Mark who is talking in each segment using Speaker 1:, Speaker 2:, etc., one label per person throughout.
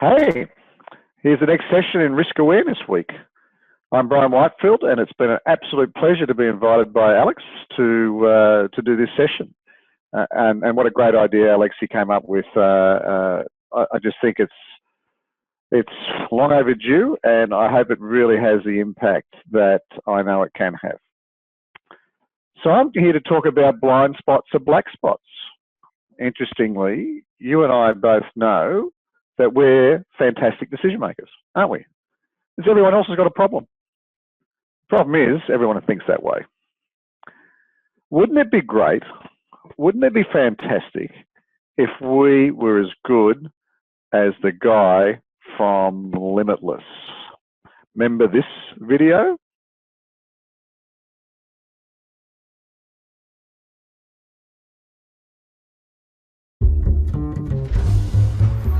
Speaker 1: Hey, here's the next session in Risk Awareness Week. I'm Bryan Whitefield, and it's been an absolute pleasure to be invited by Alex to do this session. And what a great idea Alexi came up with. I just think it's long overdue, and I hope it really has the impact that I know it can have. So I'm here to talk about blind spots or black spots. Interestingly, you and I both know that we're fantastic decision makers, aren't we? Because everyone else has got a problem. The problem is everyone thinks that way. Wouldn't it be great? Wouldn't it be fantastic if we were as good as the guy from Limitless? Remember this video?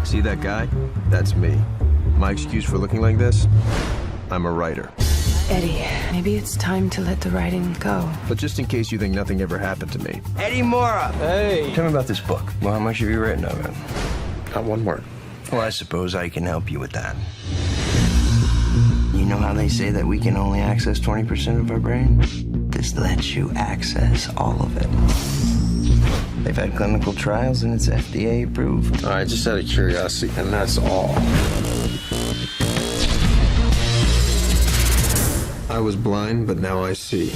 Speaker 2: See that guy? That's me. My excuse for looking like this? I'm a writer.
Speaker 3: Eddie, maybe it's time to let the writing go.
Speaker 2: But just in case you think nothing ever happened to me.
Speaker 4: Eddie Mora!
Speaker 2: Hey! Tell me about this book. Well, how much have you written of it?
Speaker 4: Not one word.
Speaker 2: Well, I suppose I can help you with that.
Speaker 4: You know how they say that we can only access 20% of our brain? This lets you access all of it. They've had clinical trials and it's FDA approved.
Speaker 5: All right, just out of curiosity, and that's all.
Speaker 2: I was blind, but now I see.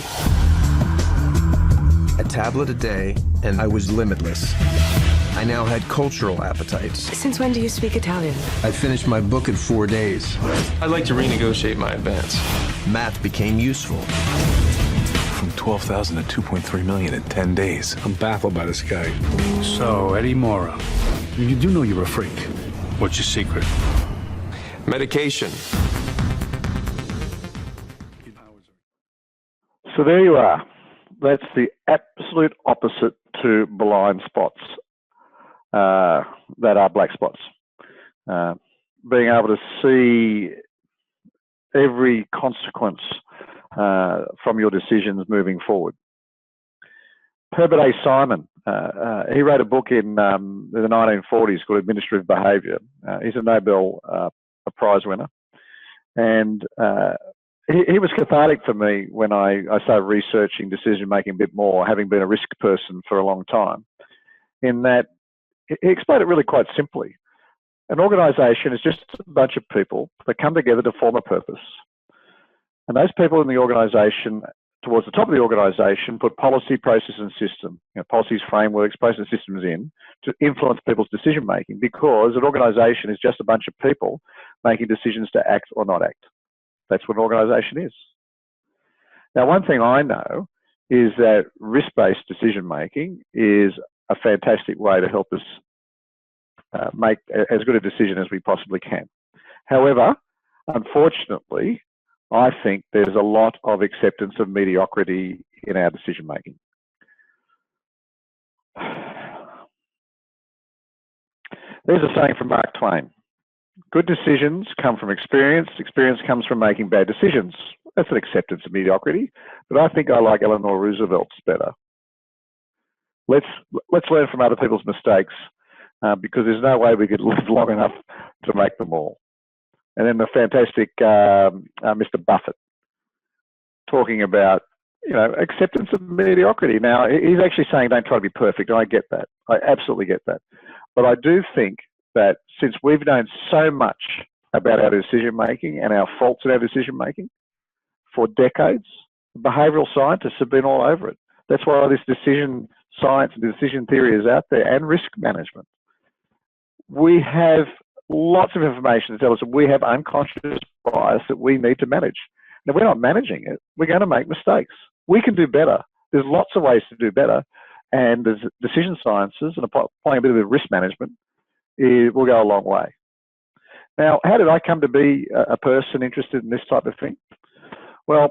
Speaker 2: A tablet a day, and I was limitless. I now had cultural appetites.
Speaker 3: Since when do you speak Italian?
Speaker 2: I finished my book in 4 days.
Speaker 5: I'd like to renegotiate my advance.
Speaker 2: Math became useful.
Speaker 6: From 12,000 to 2.3 million in 10 days.
Speaker 7: I'm baffled by this guy. So, Eddie Mora, you do know you're a freak. What's your secret?
Speaker 5: Medication.
Speaker 1: So there you are. That's the absolute opposite to blind spots that are black spots. Being able to see every consequence from your decisions moving forward. Herbert A. Simon, he wrote a book in the 1940s called Administrative Behaviour. He's a Nobel Prize winner. And he was cathartic for me when I started researching decision-making a bit more, having been a risk person for a long time, in that he explained it really quite simply. An organisation is just a bunch of people that come together to form a purpose. And those people in the organisation, towards the top of the organisation, put policy, process and system, policies, frameworks, process systems in to influence people's decision making, because an organisation is just a bunch of people making decisions to act or not act. That's what an organisation is. Now, one thing I know is that risk-based decision making is a fantastic way to help us make as good a decision as we possibly can. However, unfortunately, I think there's a lot of acceptance of mediocrity in our decision making. There's a saying from Mark Twain: good decisions come from experience, experience comes from making bad decisions. That's an acceptance of mediocrity, but I think I like Eleanor Roosevelt's better. Let's learn from other people's mistakes, because there's no way we could live long enough to make them all. And then the fantastic Mr. Buffett talking about, acceptance of mediocrity. Now, he's actually saying don't try to be perfect. And I get that. I absolutely get that. But I do think that since we've known so much about our decision making and our faults in our decision making for decades, behavioural scientists have been all over it. That's why this decision science and decision theory is out there, and risk management. We have lots of information to tell us that we have unconscious bias that we need to manage. Now, we're not managing it. We're going to make mistakes. We can do better. There's lots of ways to do better. And there's decision sciences and applying a bit of risk management, it will go a long way. Now, how did I come to be a person interested in this type of thing? Well,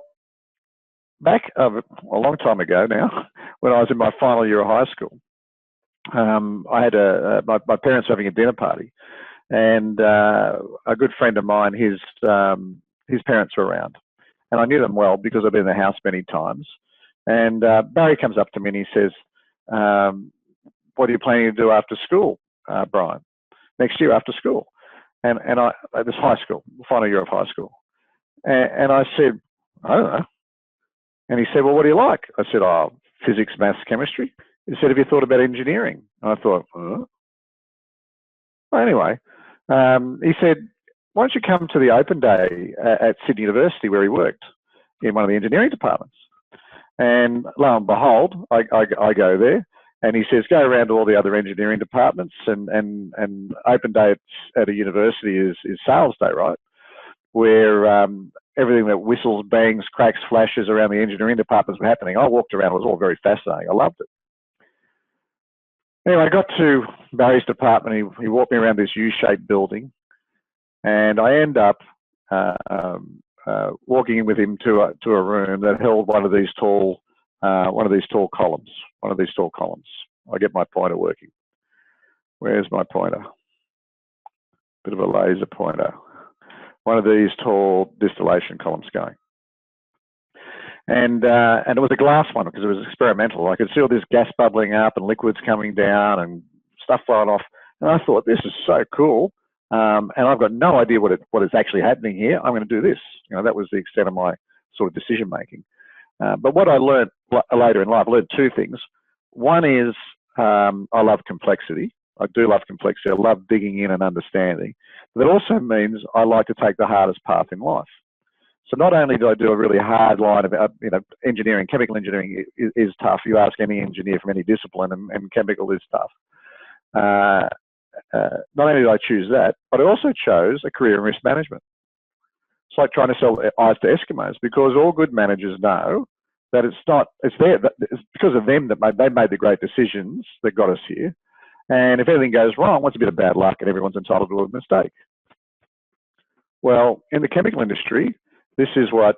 Speaker 1: back a long time ago now, when I was in my final year of high school, I had my parents were having a dinner party, and a good friend of mine, his parents were around, and I knew them well because I've been in the house many times. And Barry comes up to me and he says, "What are you planning to do after school, Bryan? Next year after school?" and I at this high school, final year of high school, and I said, I don't know. And he said, well, what do you like? I said, oh, physics, maths, chemistry. He said, have you thought about engineering? And I thought, Well, anyway, he said, why don't you come to the open day at Sydney University where he worked in one of the engineering departments? And lo and behold, I go there, and he says, go around to all the other engineering departments, and open day at a university is sales day, right? Where everything that whistles, bangs, cracks, flashes around the engineering departments were happening. I walked around, it was all very fascinating. I loved it. Anyway, I got to Barry's department. He walked me around this U-shaped building, and I end up walking in with him to a room that held one of these tall columns. I get my pointer working. Where's my pointer? Bit of a laser pointer. One of these tall distillation columns going. And it was a glass one because it was experimental. I could see all this gas bubbling up and liquids coming down and stuff flowing off. And I thought, this is so cool. And I've got no idea what is actually happening here. I'm going to do this. That was the extent of my sort of decision making. But what I learned later in life, I learned two things. One is I love complexity. I do love complexity. I love digging in and understanding. But it also means I like to take the hardest path in life. So not only do I do a really hard line of, engineering, chemical engineering is tough. You ask any engineer from any discipline, and chemical is tough. Not only did I choose that, but I also chose a career in risk management. It's like trying to sell ice to Eskimos, because all good managers know that it's because of them that they made the great decisions that got us here. And if anything goes wrong, it's a bit of bad luck and everyone's entitled to a mistake. Well, in the chemical industry, this is what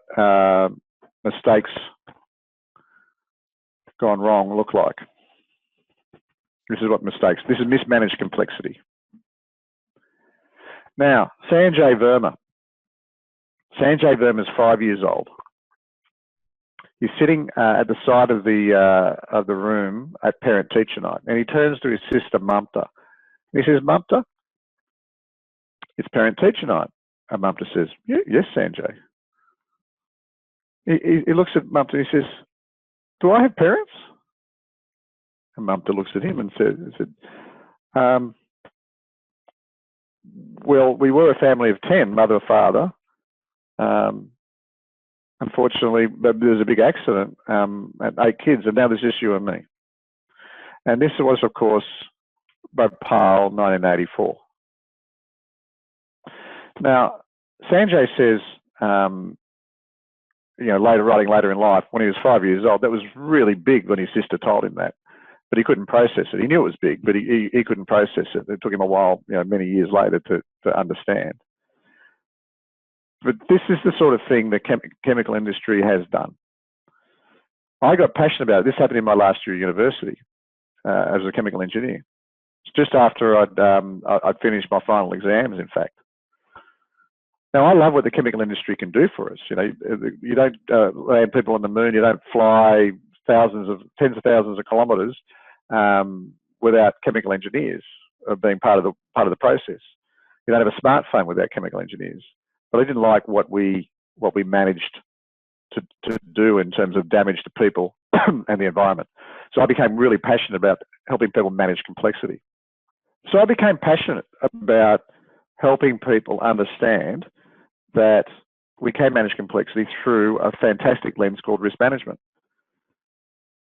Speaker 1: mistakes gone wrong look like. This is mismanaged complexity. Now, Sanjay Verma. Sanjay Verma is 5 years old. He's sitting at the side of the room at parent-teacher night, and he turns to his sister, Mamta. And he says, Mamta, it's parent-teacher night. And Mamta says, yes, Sanjay. He looks at Mamta and he says, do I have parents? And Mamta looks at him and said, well, we were a family of 10, mother, father. Unfortunately, there was a big accident, and 8 kids, and now there's just you and me. And this was, of course, Bhopal, 1984. Now, Sanjay says, later in life, when he was 5 years old, that was really big when his sister told him that. But he couldn't process it. He knew it was big, but he couldn't process it. It took him a while, many years later, to understand. But this is the sort of thing the chemical industry has done. I got passionate about it. This happened in my last year at university as a chemical engineer. It's just after I'd finished my final exams, in fact. Now, I love what the chemical industry can do for us. You don't land people on the moon. You don't fly tens of thousands of kilometres without chemical engineers being part of the process. You don't have a smartphone without chemical engineers. But I didn't like what we managed to do in terms of damage to people and the environment. So I became really passionate about helping people manage complexity. So I became passionate about helping people understand that we can manage complexity through a fantastic lens called risk management.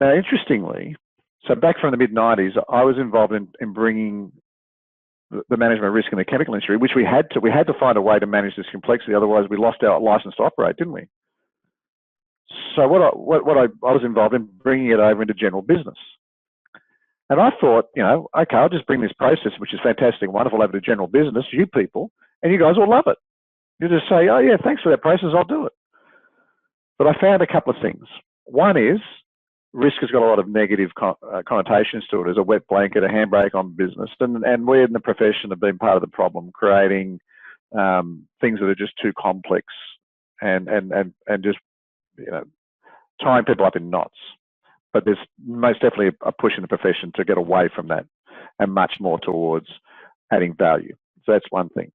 Speaker 1: Now, interestingly, so back from the mid-90s, I was involved in bringing the management of risk in the chemical industry, which we had to find a way to manage this complexity. Otherwise, we lost our license to operate, didn't we? So what I was involved in bringing it over into general business. And I thought, okay, I'll just bring this process, which is fantastic, wonderful, over to general business, you people, and you guys will love it. You just say, oh yeah, thanks for that process, I'll do it. But I found a couple of things. One is, risk has got a lot of negative connotations to it as a wet blanket, a handbrake on business. And we in the profession have been part of the problem, creating things that are just too complex and just, tying people up in knots. But there's most definitely a push in the profession to get away from that and much more towards adding value. So that's one thing.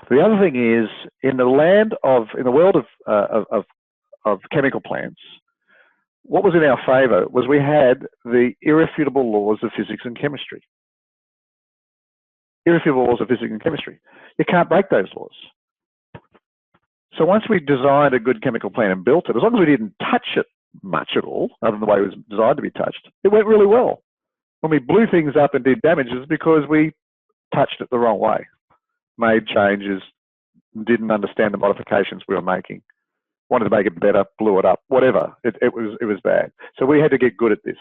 Speaker 1: The other thing is, in the world of chemical plants, what was in our favour was we had the irrefutable laws of physics and chemistry. Irrefutable laws of physics and chemistry. You can't break those laws. So once we designed a good chemical plant and built it, as long as we didn't touch it much at all, other than the way it was designed to be touched, it went really well. When we blew things up and did damage, it was because we touched it the wrong way, made changes, didn't understand the modifications we were making, wanted to make it better, blew it up, whatever. It was bad. So we had to get good at this.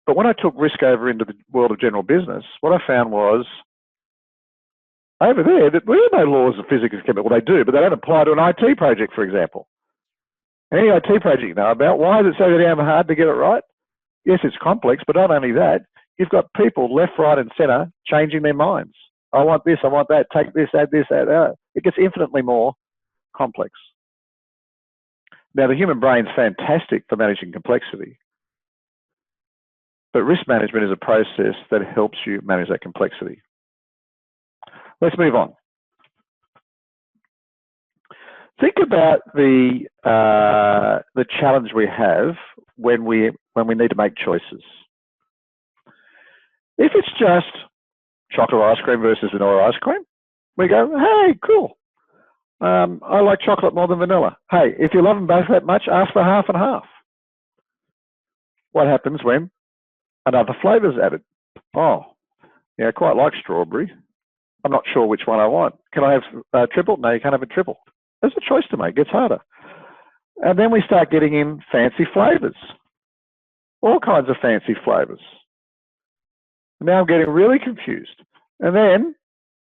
Speaker 1: But when I took risk over into the world of general business, what I found was, over there, there are no laws of physics and chemistry. Well, they do, but they don't apply to an IT project, for example. Any IT project you know about, why is it so damn hard to get it right? Yes, it's complex, but not only that, you've got people left, right, and centre changing their minds. I want this, I want that, take this, add this, add that. It gets infinitely more complex. Now, the human brain's fantastic for managing complexity, but risk management is a process that helps you manage that complexity. Let's move on. Think about the challenge we have when we need to make choices. If it's just chocolate ice cream versus vanilla ice cream, we go, hey, cool. I like chocolate more than vanilla. Hey, if you love them both that much, ask for half and half. What happens when another flavour's added? Oh, yeah, I quite like strawberry. I'm not sure which one I want. Can I have a triple? No, you can't have a triple. There's a choice to make. It gets harder. And then we start getting in fancy flavours. All kinds of fancy flavours. Now I'm getting really confused. And then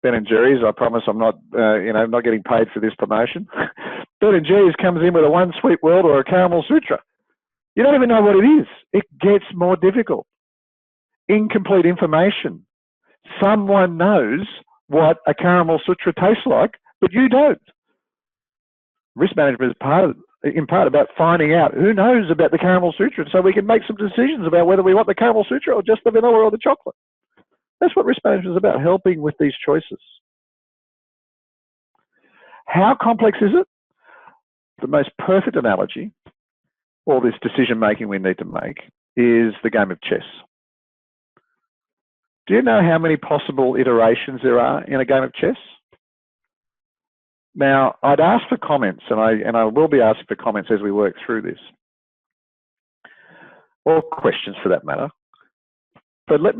Speaker 1: Ben & Jerry's, I promise I'm not, not getting paid for this promotion. Ben & Jerry's comes in with a One Sweet World or a Caramel Sutra. You don't even know what it is. It gets more difficult. Incomplete information. Someone knows what a Caramel Sutra tastes like, but you don't. Risk management is in part about finding out who knows about the Caramel Sutra so we can make some decisions about whether we want the Caramel Sutra or just the vanilla or the chocolate. That's what risk management is about, helping with these choices. How complex is it? The most perfect analogy, all this decision making we need to make, is the game of chess. Do you know how many possible iterations there are in a game of chess? Now, I'd ask for comments, and I will be asking for comments as we work through this, or questions for that matter. But but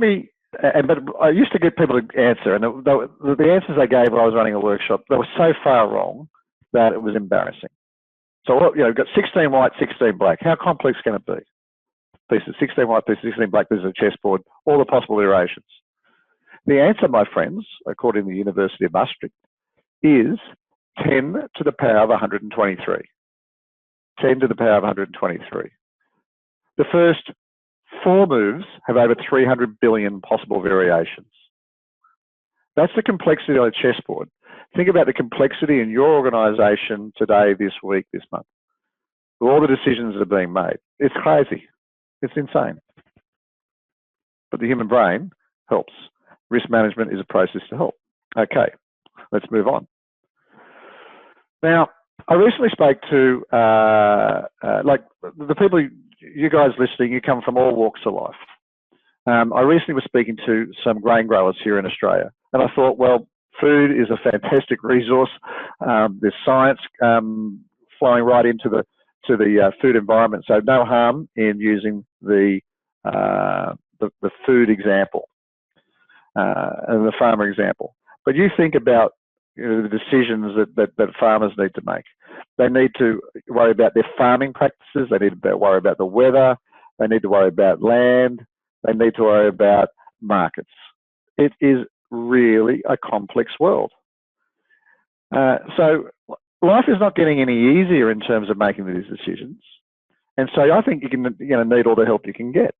Speaker 1: I used to get people to answer, and the answers they gave when I was running a workshop, they were so far wrong that it was embarrassing. So, we've got 16 white, 16 black. How complex can it be? Pieces, 16 white pieces, 16 black pieces of chessboard, all the possible iterations. The answer, my friends, according to the University of Maastricht, is 10 to the power of 123. 10 to the power of 123. The first 4 moves have over 300 billion possible variations. That's the complexity on a chessboard. Think about the complexity in your organisation today, this week, this month. All the decisions that are being made. It's crazy. It's insane. But the human brain helps. Risk management is a process to help. Okay, let's move on. Now, I recently spoke to, like the people, you guys listening, you come from all walks of life. I recently was speaking to some grain growers here in Australia, and I thought, well, food is a fantastic resource. There's science flowing right into the food environment, so no harm in using the food example and the farmer example. But you think about the decisions that farmers need to make. They need to worry about their farming practices. They need to worry about the weather. They need to worry about land. They need to worry about markets. It is really a complex world. So life is not getting any easier in terms of making these decisions. And so I think you're going to need all the help you can get.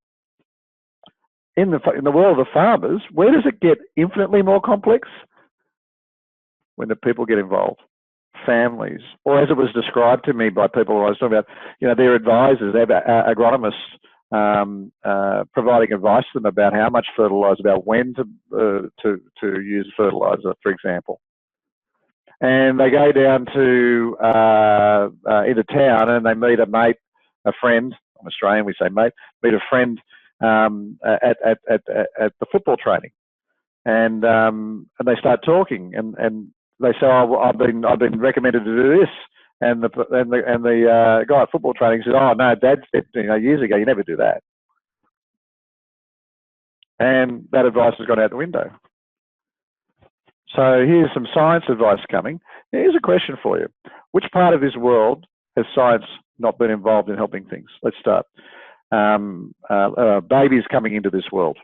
Speaker 1: In the world of the farmers, where does it get infinitely more complex? When the people get involved, families, or as it was described to me by people I was talking about, their advisors, their agronomists, providing advice to them about how much fertilizer, about when to use fertilizer, for example. And they go down to into town, and they meet a mate, a friend. I'm Australian, we say mate. Meet a friend at the football training, and they start talking, and they say, "Oh, I've been recommended to do this," and the guy at football training says, "Oh no, Dad said years ago you never do that," and that advice has gone out the window. So here's some science advice coming. Here's a question for you. Which part of this world has science not been involved in helping things? Let's start. Babies coming into this world.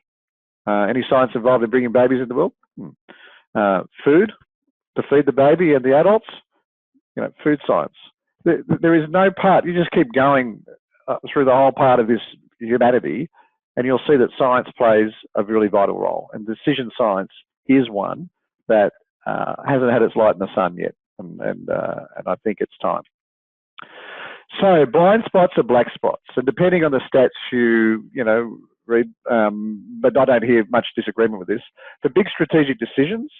Speaker 1: Any science involved in bringing babies into the world? Food to feed the baby and the adults? Food science. There is no part. You just keep going through the whole part of this humanity, and you'll see that science plays a really vital role. And decision science is one that hasn't had its light in the sun yet, and I think it's time. So blind spots are black spots, and depending on the stats you read, but I don't hear much disagreement with this. For big strategic decisions,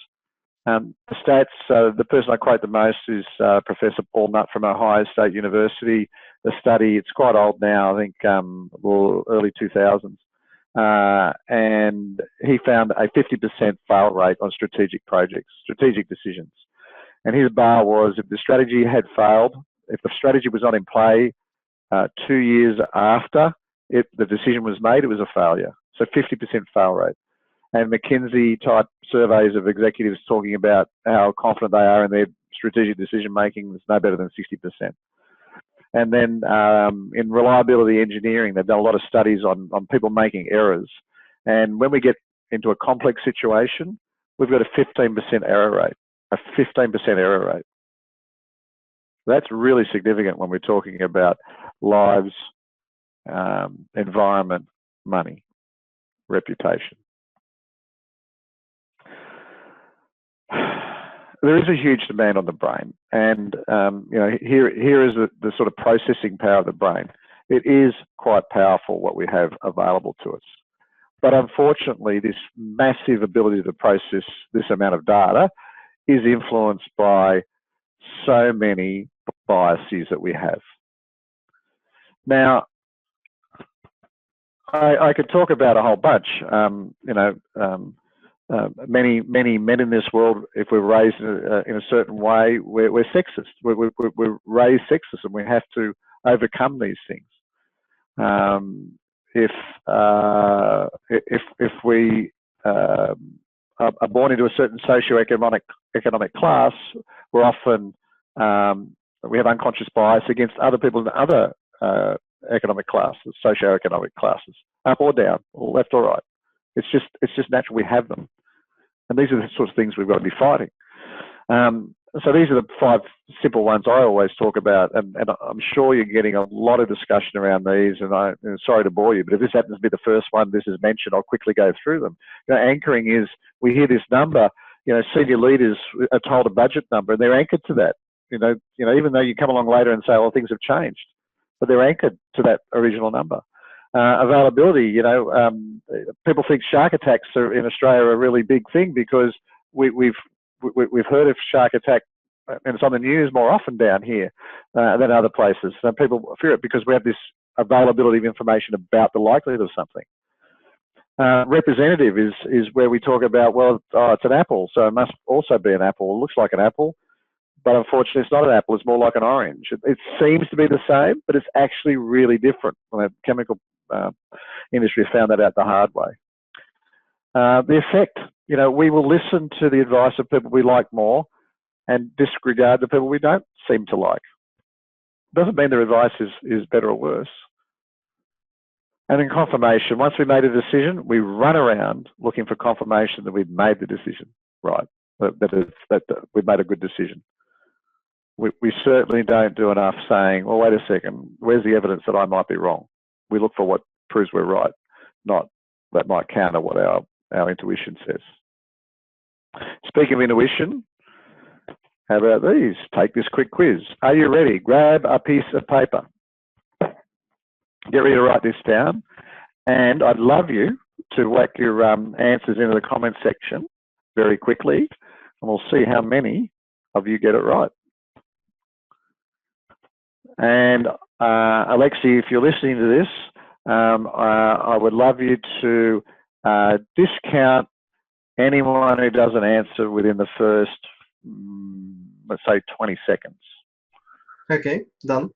Speaker 1: the stats, the person I quote the most is Professor Paul Nutt from Ohio State University. The study, it's quite old now, I think early 2000s. And he found a 50% fail rate on strategic projects, strategic decisions. And his bar was, if the strategy had failed, if the strategy was not in play 2 years after the decision was made, it was a failure. So 50% fail rate. And McKinsey type surveys of executives talking about how confident they are in their strategic decision making is no better than 60%. And then in reliability engineering, they've done a lot of studies on people making errors. And when we get into a complex situation, we've got a 15% error rate, a 15% error rate. That's really significant when we're talking about lives, environment, money, reputation. There is a huge demand on the brain, and here is the sort of processing power of the brain. It is quite powerful what we have available to us, but unfortunately, this massive ability to process this amount of data is influenced by so many biases that we have. Now, I could talk about a whole bunch. Many men in this world, if we're raised in a certain way, we're sexist. We're raised sexist, and we have to overcome these things. If we are born into a certain socioeconomic class, we're often we have unconscious bias against other people in other economic classes, socioeconomic classes, up or down, or left or right. It's just natural we have them. And these are the sorts of things we've got to be fighting. So these are the 5 simple ones I always talk about, and I'm sure you're getting a lot of discussion around these, and I'm sorry to bore you, but if this happens to be the first one this is mentioned, I'll quickly go through them. Anchoring is, we hear this number, senior leaders are told a budget number, and they're anchored to that. Even though you come along later and say, well, things have changed, but they're anchored to that original number. Availability, people think shark attacks in Australia are a really big thing because we've heard of shark attack, and it's on the news more often down here than other places. So people fear it because we have this availability of information about the likelihood of something. Representative is where we talk about, well, it's an apple, so it must also be an apple. It looks like an apple, but unfortunately it's not an apple, it's more like an orange. It seems to be the same, but it's actually really different. The chemical industry found that out the hard way. The effect, we will listen to the advice of people we like more and disregard the people we don't seem to like. Doesn't mean their advice is better or worse. And then confirmation, once we made a decision, we run around looking for confirmation that we've made the decision right, that we've made a good decision. We certainly don't do enough saying, well, wait a second, where's the evidence that I might be wrong? We look for what proves we're right, not that might counter what our intuition says. Speaking of intuition, how about these? Take this quick quiz. Are you ready? Grab a piece of paper. Get ready to write this down. And I'd love you to whack your answers into the comment section very quickly, and we'll see how many of you get it right. And Alexi, if you're listening to this, I would love you to discount anyone who doesn't answer within the first, let's say, 20 seconds.
Speaker 8: Okay, done.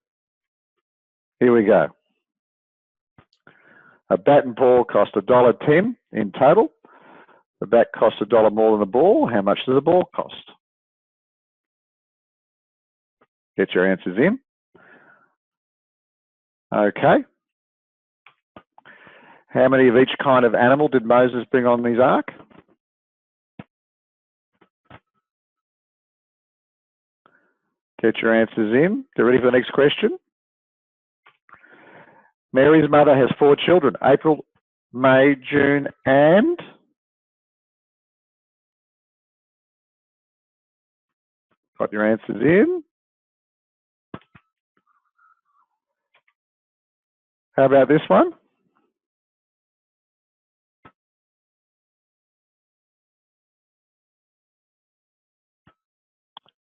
Speaker 1: Here we go. A bat and ball cost $1.10 in total. The bat costs $1 more than the ball. How much does the ball cost? Get your answers in. Okay. How many of each kind of animal did Moses bring on his ark? Get your answers in. Get ready for the next question. Mary's mother has 4 children, April, May, June, and? Got your answers in. How about this one?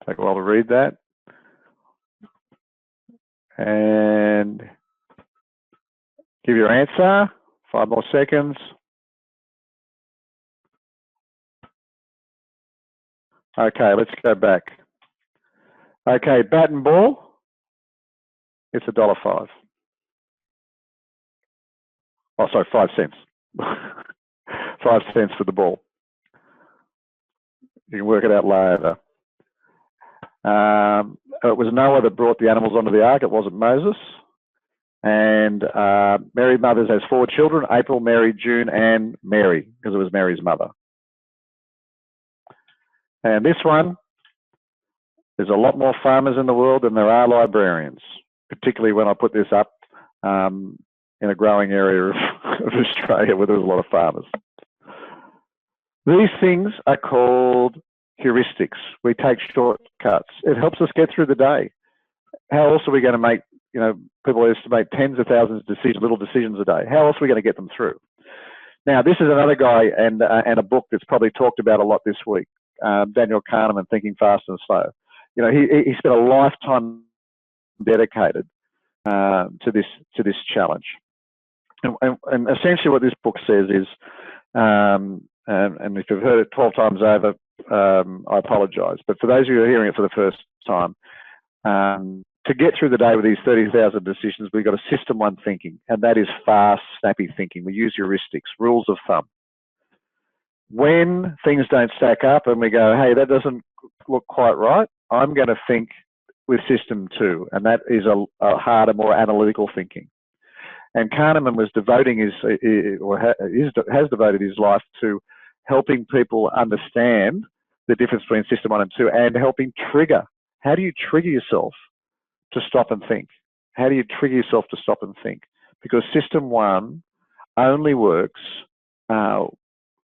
Speaker 1: Take a while to read that. And give your answer. 5 more seconds. Okay, let's go back. Okay, bat and ball. It's $1.05. Oh, sorry, 5 cents. 5 cents for the ball. You can work it out later. It was Noah that brought the animals onto the ark. It wasn't Moses. And Mary Mothers has 4 children, April, Mary, June, and Mary, because it was Mary's mother. And this one, there's a lot more farmers in the world than there are librarians, particularly when I put this up in a growing area of Australia where there's a lot of farmers. These things are called heuristics. We take shortcuts. It helps us get through the day. How else are we going to make, people estimate tens of thousands of little decisions a day. How else are we going to get them through? Now, this is another guy and a book that's probably talked about a lot this week, Daniel Kahneman, Thinking Fast and Slow. He spent a lifetime dedicated to this challenge. And essentially what this book says is, and if you've heard it 12 times over, I apologise. But for those of you who are hearing it for the first time, to get through the day with these 30,000 decisions, we've got a system 1 thinking, and that is fast, snappy thinking. We use heuristics, rules of thumb. When things don't stack up and we go, hey, that doesn't look quite right, I'm going to think with system 2, and that is a harder, more analytical thinking. And Kahneman was devoting has devoted his life to helping people understand the difference between system 1 and 2, and helping trigger. How do you trigger yourself to stop and think? How do you trigger yourself to stop and think? Because system 1 only works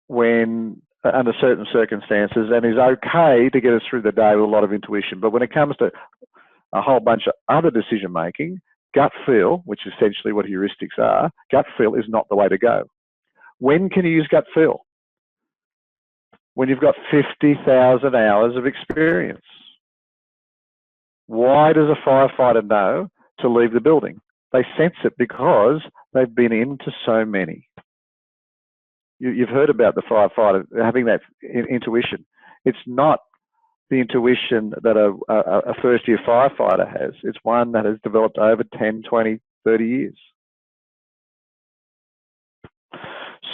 Speaker 1: when under certain circumstances, and is okay to get us through the day with a lot of intuition. But when it comes to a whole bunch of other decision making, gut feel, which is essentially what heuristics are, gut feel is not the way to go. When can you use gut feel? When you've got 50,000 hours of experience. Why does a firefighter know to leave the building? They sense it because they've been into so many. You've heard about the firefighter having that intuition. It's not the intuition that a first-year firefighter has. It's one that has developed over 10, 20, 30 years.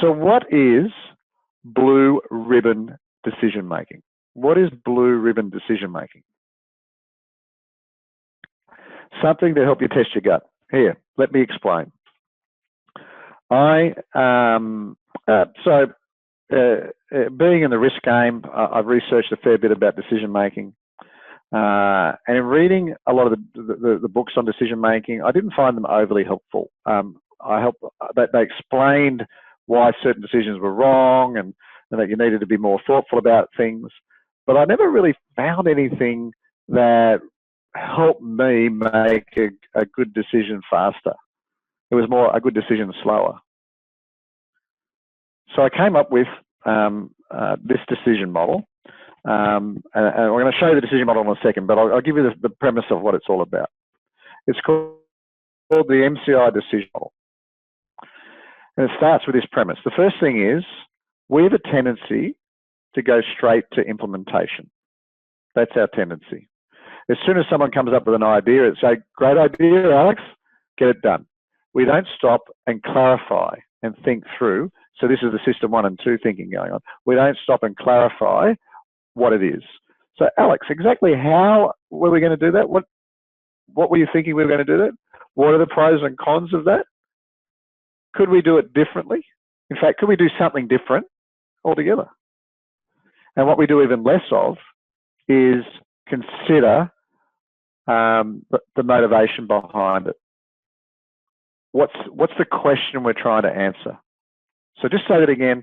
Speaker 1: So what is blue ribbon decision making? What is blue ribbon decision making? Something to help you test your gut. Here, let me explain. Being in the risk game, I've researched a fair bit about decision making, and in reading a lot of the books on decision making, I didn't find them overly helpful. They explained why certain decisions were wrong and that you needed to be more thoughtful about things, but I never really found anything that helped me make a good decision faster. It was more a good decision slower. So I came up with this decision model, and we're going to show you the decision model in a second, but I'll give you the premise of what it's all about. It's called the MCI decision model. And it starts with this premise. The first thing is, we have a tendency to go straight to implementation. That's our tendency. As soon as someone comes up with an idea, it's a great idea, Alex, get it done. We don't stop and clarify and think through. So this is the system 1 and 2 thinking going on. We don't stop and clarify what it is. So Alex, exactly how were we going to do that? What were you thinking we were going to do that? What are the pros and cons of that? Could we do it differently? In fact, could we do something different altogether? And what we do even less of is consider the motivation behind it. What's the question we're trying to answer? So just say that again.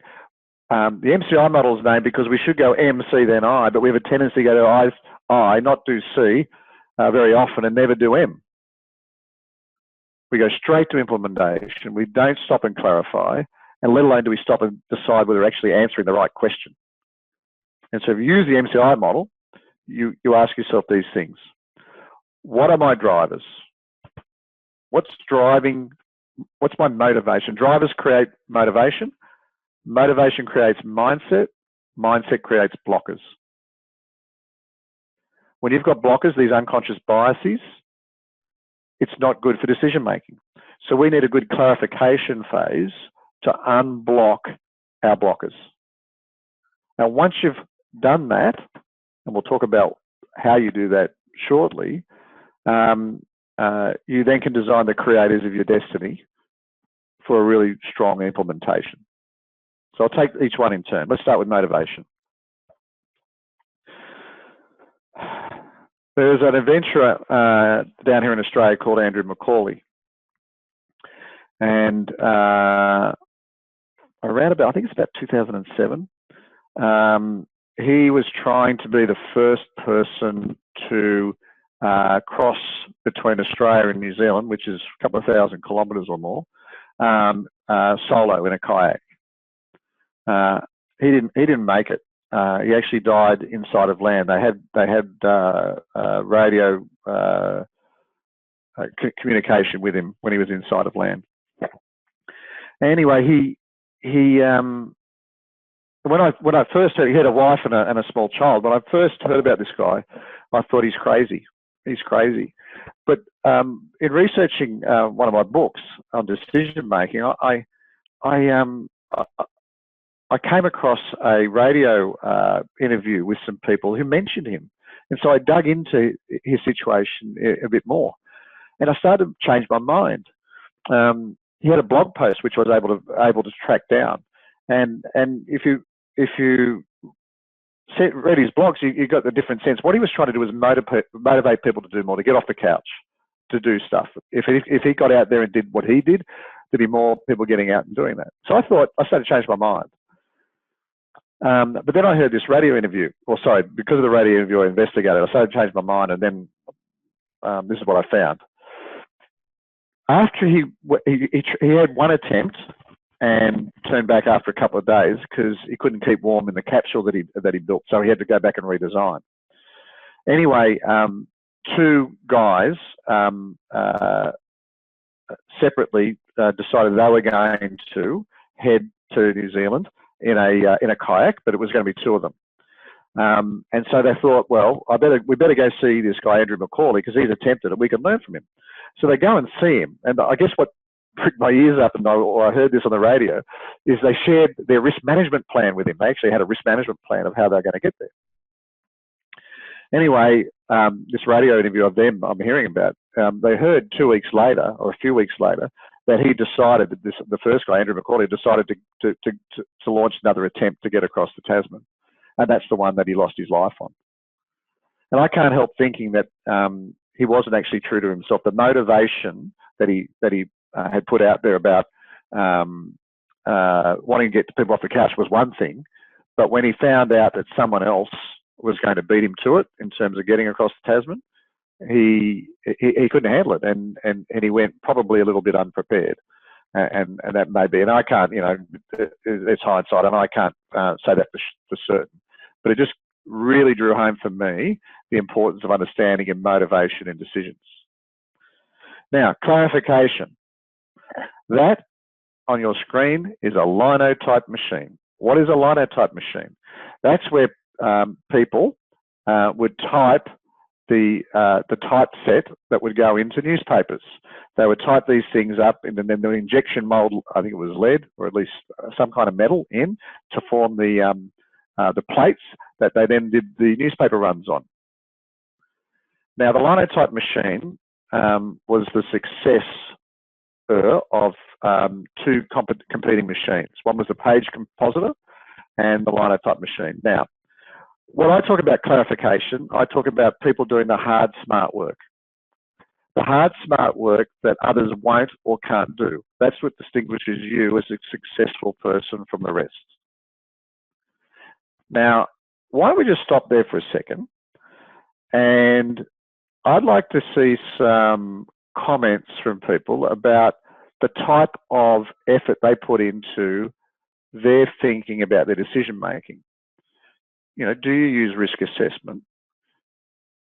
Speaker 1: The MCI model is named because we should go M, C, then I, but we have a tendency to go to I, not do C very often, and never do M. We go straight to implementation. We don't stop and clarify, and let alone do we stop and decide whether we're actually answering the right question. And so if you use the MCI model, you ask yourself these things. What are my drivers? What's my motivation? Drivers create motivation. Motivation creates mindset. Mindset creates blockers. When you've got blockers, these unconscious biases, it's not good for decision making. So we need a good clarification phase to unblock our blockers. Now, once you've done that, and we'll talk about how you do that shortly, you then can design the creators of your destiny for a really strong implementation. So I'll take each one in turn. Let's start with motivation. There's an adventurer down here in Australia called Andrew McCauley. And around about, I think it's about 2007, he was trying to be the first person to cross between Australia and New Zealand, which is a couple of thousand kilometres or more, solo in a kayak. He didn't make it. He actually died inside of land. They had radio communication with him when he was inside of land. Anyway, when I first heard, he had a wife and a small child. When I first heard about this guy, I thought he's crazy. He's crazy. But in researching one of my books on decision making, I came across a radio interview with some people who mentioned him. And so I dug into his situation a bit more. And I started to change my mind. He had a blog post which I was able to track down. And if you read his blogs, you got the different sense. What he was trying to do was motivate people to do more, to get off the couch, to do stuff. If he got out there and did what he did, there'd be more people getting out and doing that. So I started to change my mind. But then I heard this radio interview, because of the radio interview I investigated, I started to change my mind, and then this is what I found. After he had one attempt and turned back after a couple of days because he couldn't keep warm in the capsule that he built, so he had to go back and redesign. Anyway, two guys separately decided they were going to head to New Zealand in a kayak, but it was going to be two of them. And so they thought, well, we better go see this guy, Andrew McCauley, because he's attempted it. We can learn from him. So they go and see him. And I guess what pricked my ears up, or I heard this on the radio, is they shared their risk management plan with him. They actually had a risk management plan of how they're going to get there. Anyway, this radio interview of them I'm hearing about, they heard 2 weeks later, or a few weeks later, that he decided that the first guy, Andrew McCauley, decided to launch another attempt to get across the Tasman. And that's the one that he lost his life on. And I can't help thinking that he wasn't actually true to himself. The motivation that he had put out there about wanting to get people off the couch was one thing, but when he found out that someone else was going to beat him to it in terms of getting across the Tasman, he couldn't handle it, and he went probably a little bit unprepared, and that may be. And I can't, it's hindsight, and I can't say that for certain. But it just really drew home for me the importance of understanding and motivation in decisions. Now, clarification. That on your screen is a linotype machine. What is a linotype machine? That's where people would type the typeset that would go into newspapers. They would type these things up, and then the injection mold, I think it was lead or at least some kind of metal in to form the plates that they then did the newspaper runs on. Now, the linotype machine was the successor of two competing machines. One was the page compositor and the linotype machine. Now, when I talk about clarification, I talk about people doing the hard, smart work. The hard, smart work that others won't or can't do. That's what distinguishes you as a successful person from the rest. Now, why don't we just stop there for a second? And I'd like to see some comments from people about the type of effort they put into their thinking about their decision making. You know, do you use risk assessment?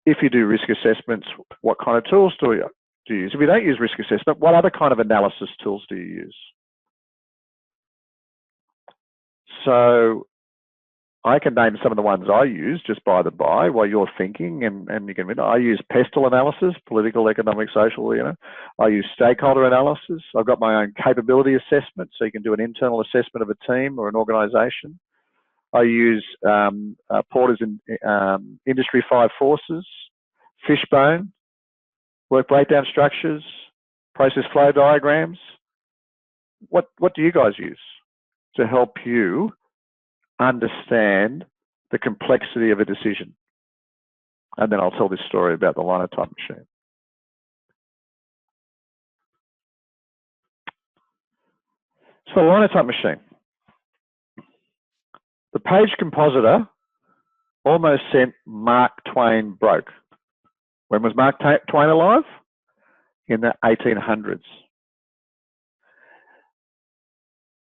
Speaker 1: If you do risk assessments, what kind of tools do you use? If you don't use risk assessment, what other kind of analysis tools do you use? So I can name some of the ones I use just by the by while you're thinking, and you can. I use pestle analysis, political, economic, social. You know, I use stakeholder analysis. I've got my own capability assessment, so you can do an internal assessment of a team or an organisation. I use Porter's Industry 5 Forces, Fishbone, work breakdown structures, process flow diagrams. What do you guys use to help you understand the complexity of a decision? And then I'll tell this story about the linotype machine. So the linotype machine. The page compositor almost sent Mark Twain broke. When was Mark Twain alive? In the 1800s.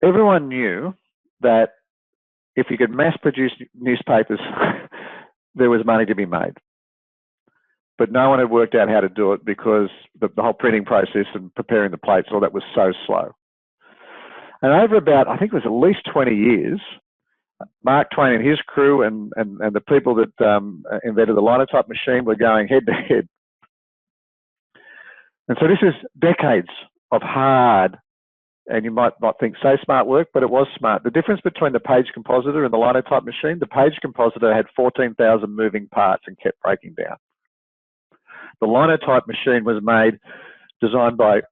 Speaker 1: Everyone knew that if you could mass produce newspapers, there was money to be made. But no one had worked out how to do it because the whole printing process and preparing the plates, all that was so slow. And over about, I think it was at least 20 years, Mark Twain and his crew and the people that invented the linotype machine were going head to head. And so this is decades of hard, and you might not think so smart work, but it was smart. The difference between the page compositor and the linotype machine, the page compositor had 14,000 moving parts and kept breaking down. The linotype machine was designed by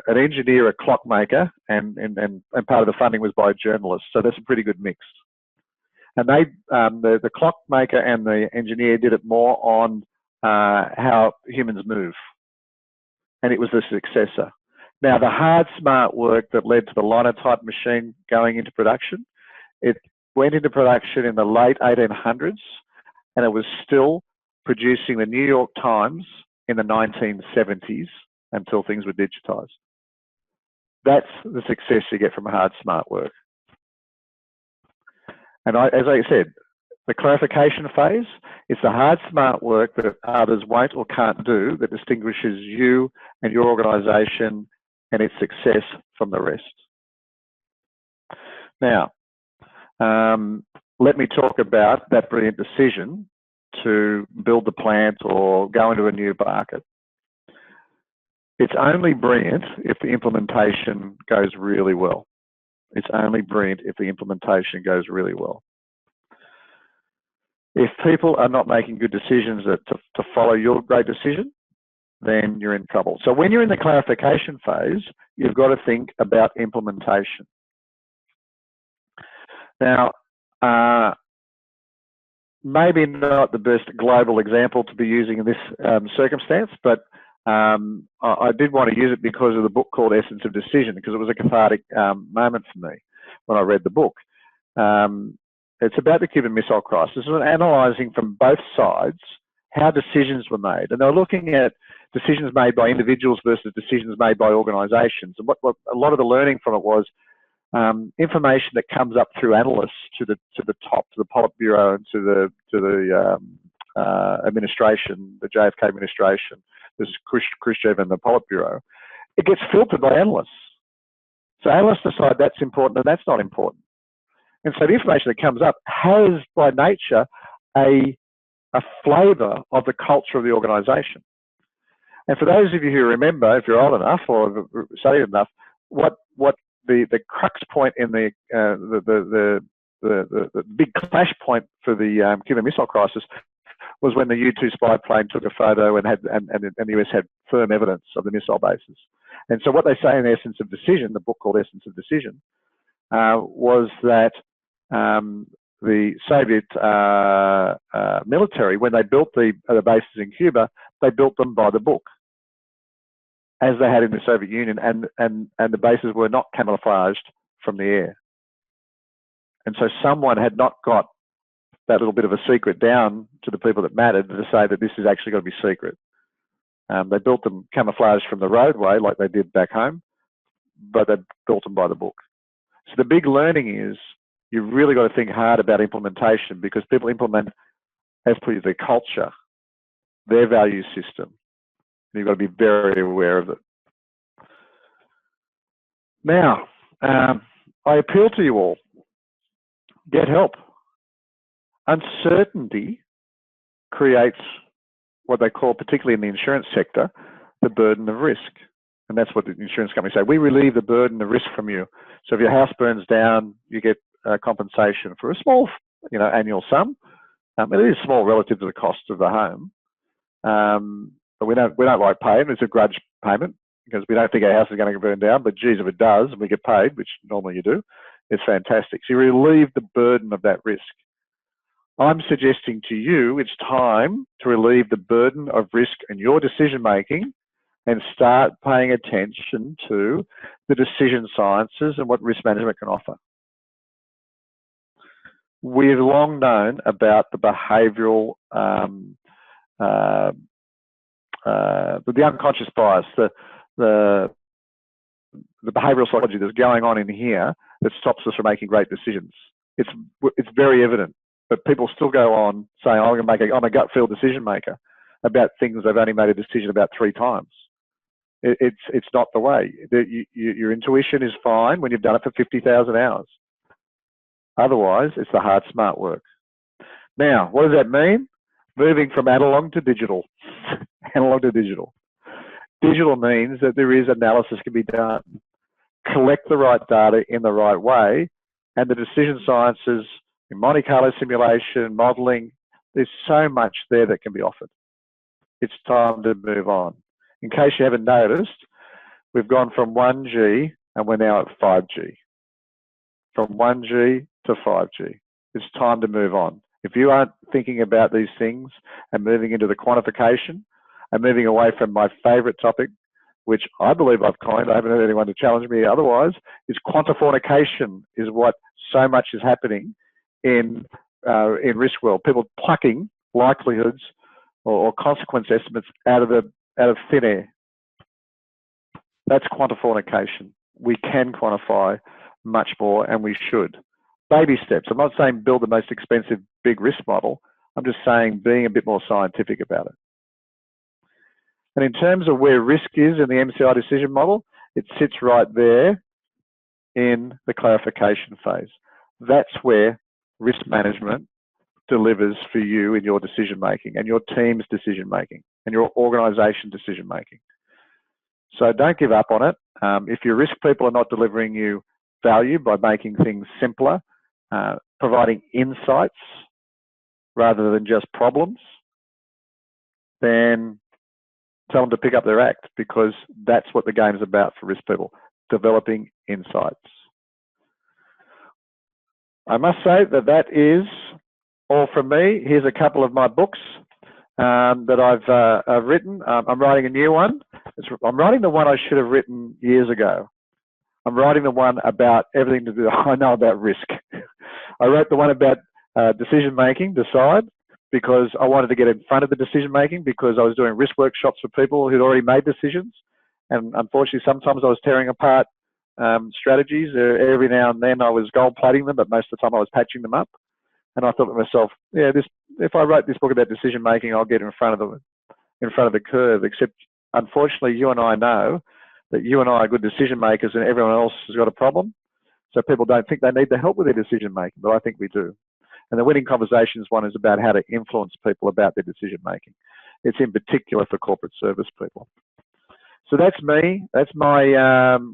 Speaker 1: an engineer, a clockmaker, and part of the funding was by a journalist. So that's a pretty good mix. And they, the clockmaker and the engineer did it more on how humans move. And it was the successor. Now, the hard, smart work that led to the linotype machine going into production, it went into production in the late 1800s, and it was still producing the New York Times in the 1970s until things were digitized. That's the success you get from hard, smart work. And as I said, the clarification phase is the hard, smart work that others won't or can't do that distinguishes you and your organisation and its success from the rest. Now, let me talk about that brilliant decision to build the plant or go into a new market. It's only brilliant if the implementation goes really well. It's only brilliant if the implementation goes really well. If people are not making good decisions to follow your great decision, then you're in trouble. So when you're in the clarification phase, you've got to think about implementation. Now, maybe not the best global example to be using in this circumstance, but I did want to use it because of the book called Essence of Decision, because it was a cathartic moment for me when I read the book. It's about the Cuban Missile Crisis and analysing from both sides how decisions were made. And they're looking at decisions made by individuals versus decisions made by organisations. And what a lot of the learning from it was information that comes up through analysts to the top, to the Politburo and to the administration, the JFK administration. This is Khrushchev and the Politburo. It gets filtered by analysts. So analysts decide that's important and that's not important. And so the information that comes up has, by nature, a flavour of the culture of the organisation. And for those of you who remember, if you're old enough or studied enough, what the crux point in the big clash point for the Cuban Missile Crisis was when the U-2 spy plane took a photo and the US had firm evidence of the missile bases. And so what they say in Essence of Decision, the book called Essence of Decision, was that the Soviet military, when they built the bases in Cuba, they built them by the book, as they had in the Soviet Union, and the bases were not camouflaged from the air. And so someone had not got that little bit of a secret down to the people that mattered to say that this is actually got to be secret. They built them camouflaged from the roadway like they did back home, but they built them by the book. So the big learning is you've really got to think hard about implementation, because people implement as per their culture, their value system. And you've got to be very aware of it. Now, I appeal to you all, get help. Uncertainty creates what they call, particularly in the insurance sector, the burden of risk. And that's what the insurance companies say. We relieve the burden of risk from you. So if your house burns down, you get compensation for a small, annual sum. It is small relative to the cost of the home. But we don't like paying. It's a grudge payment because we don't think our house is going to burn down. But geez, if it does, and we get paid, which normally you do, it's fantastic. So you relieve the burden of that risk. I'm suggesting to you it's time to relieve the burden of risk in your decision making and start paying attention to the decision sciences and what risk management can offer. We've long known about the behavioural, the unconscious bias, the behavioural psychology that's going on in here that stops us from making great decisions. It's very evident, but people still go on saying, I'm a gut feel decision maker about things they've only made a decision about 3 times. It's not the way. Your intuition is fine when you've done it for 50,000 hours. Otherwise, it's the hard, smart work. Now, what does that mean? Moving from analog to digital. Analog to digital. Digital means that there is analysis can be done. Collect the right data in the right way, and the decision sciences, in monte-carlo simulation, modelling, there's so much there that can be offered. It's time to move on. In case you haven't noticed, we've gone from 1G and we're now at 5G. From 1G to 5G. It's time to move on. If you aren't thinking about these things and moving into the quantification and moving away from my favourite topic, which I believe I've coined, I haven't heard anyone to challenge me otherwise, is quantification is what so much is happening in risk world. People plucking likelihoods or consequence estimates out of thin air. That's quantification. We can quantify much more, and we should. Baby steps. I'm not saying build the most expensive big risk model. I'm just saying being a bit more scientific about it. And in terms of where risk is in the MCI decision model, it sits right there in the clarification phase. That's where risk management delivers for you in your decision making and your team's decision making and your organisation decision making. So don't give up on it. If your risk people are not delivering you value by making things simpler, providing insights rather than just problems, then tell them to pick up their act, because that's what the game's about for risk people, developing insights. I must say that is all from me. Here's a couple of my books that I've written. I'm writing a new one. I'm writing the one I should have written years ago. I'm writing the one about everything to do I know about risk. I wrote the one about decision making, decide, because I wanted to get in front of the decision making, because I was doing risk workshops for people who'd already made decisions. And unfortunately, sometimes I was tearing apart strategies. Every now and then I was gold plating them, but most of the time I was patching them up. And I thought to myself, yeah, if I write this book about decision making, I'll get in front of the curve. Except, unfortunately, you and I know that you and I are good decision makers, and everyone else has got a problem. So people don't think they need the help with their decision making, but I think we do. And the Winning Conversations one is about how to influence people about their decision making. It's in particular for corporate service people. So that's me. That's my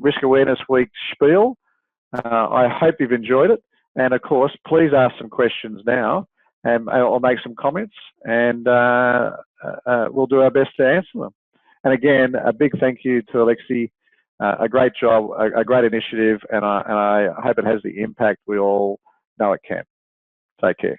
Speaker 1: Risk Awareness Week spiel. I hope you've enjoyed it. And of course, please ask some questions now, and I'll make some comments, and we'll do our best to answer them. And again, a big thank you to Alexi. A great job, a great initiative, and I hope it has the impact we all know it can. Take care.